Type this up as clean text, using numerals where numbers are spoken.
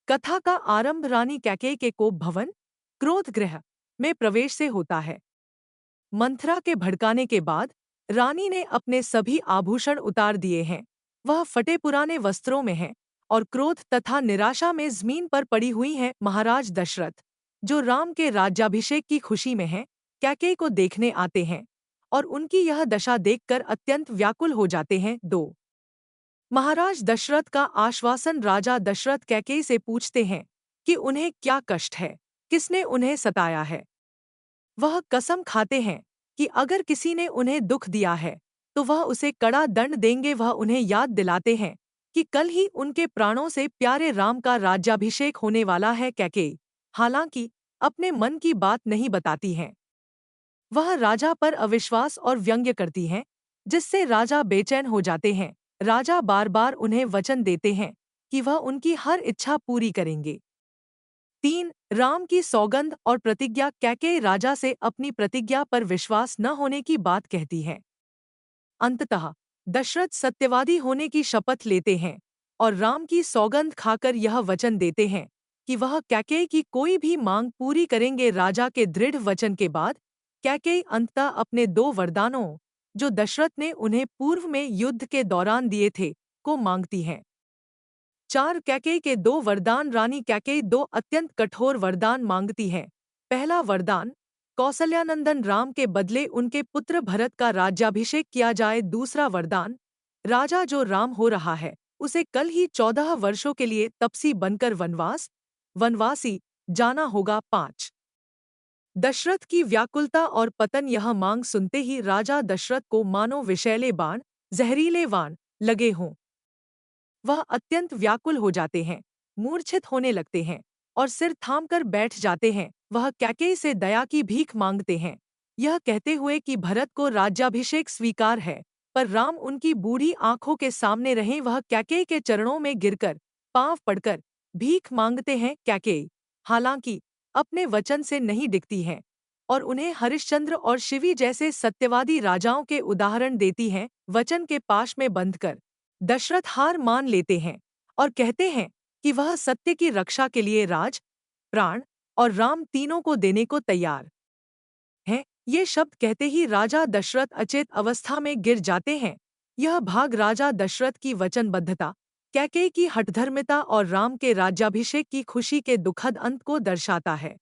कथा का आरंभ रानी कैकेयी के कोप भवन क्रोध गृह में प्रवेश से होता है। मंथरा के भड़काने के बाद रानी ने अपने सभी आभूषण उतार दिए हैं। वह फटे पुराने वस्त्रों में है और क्रोध तथा निराशा में जमीन पर पड़ी हुई है। महाराज दशरथ, जो राम के राज्याभिषेक की खुशी में हैं, कैकेयी को देखने आते हैं और उनकी यह दशा देखकर अत्यंत व्याकुल हो जाते हैं। 2 महाराज दशरथ का आश्वासन। राजा दशरथ कैकेयी से पूछते हैं कि उन्हें क्या कष्ट है, किसने उन्हें सताया है। वह कसम खाते हैं कि अगर किसी ने उन्हें दुख दिया है तो वह उसे कड़ा दंड देंगे। वह उन्हें याद दिलाते हैं कि कल ही उनके प्राणों से प्यारे राम का राज्याभिषेक होने वाला है। कैकेयी हालांकि अपने मन की बात नहीं बताती हैं। वह राजा पर अविश्वास और व्यंग्य करती हैं, जिससे राजा बेचैन हो जाते हैं। राजा बार बार उन्हें वचन देते हैं कि वह उनकी हर इच्छा पूरी करेंगे। 3 राम की सौगंध और प्रतिज्ञा। कैकेयी राजा से अपनी प्रतिज्ञा पर विश्वास न होने की बात कहती है। अंततः दशरथ सत्यवादी होने की शपथ लेते हैं और राम की सौगंध खाकर यह वचन देते हैं कि वह कैकेयी की कोई भी मांग पूरी करेंगे। राजा के दृढ़ वचन के बाद कैकेयी अंततः अपने 2 वरदानों, जो दशरथ ने उन्हें पूर्व में युद्ध के दौरान दिए थे, को मांगती हैं। 4 कैकेयी के 2 वरदान। रानी कैकेयी 2 अत्यंत कठोर वरदान मांगती है। पहला वरदान, कौसल्यानंदन राम के बदले उनके पुत्र भरत का राज्याभिषेक किया जाए। दूसरा वरदान, राजा जो राम हो रहा है उसे कल ही 14 वर्षों के लिए तपसी बनकर वनवासी जाना होगा। 5 दशरथ की व्याकुलता और पतन। यह मांग सुनते ही राजा दशरथ को मानो विषैले बाण, जहरीले बाण लगे हों। वह अत्यंत व्याकुल हो जाते हैं, मूर्छित होने लगते हैं और सिर थामकर बैठ जाते हैं। वह कैकेयी से दया की भीख मांगते हैं, यह कहते हुए कि भरत को राज्याभिषेक स्वीकार है, पर राम उनकी बूढ़ी आंखों के सामने रहें। वह कैकेयी के चरणों में गिरकर पांव पड़कर भीख मांगते हैं। कैकेयी हालांकि अपने वचन से नहीं डिगती हैं और उन्हें हरिश्चंद्र और शिवी जैसे सत्यवादी राजाओं के उदाहरण देती हैं। वचन के पाश में बंधकर दशरथ हार मान लेते हैं और कहते हैं कि वह सत्य की रक्षा के लिए राज, प्राण और राम तीनों को देने को तैयार है। ये शब्द कहते ही राजा दशरथ अचेत अवस्था में गिर जाते हैं। यह भाग राजा दशरथ की वचनबद्धता, कैकेयी की हठधर्मिता और राम के राज्याभिषेक की खुशी के दुखद अंत को दर्शाता है।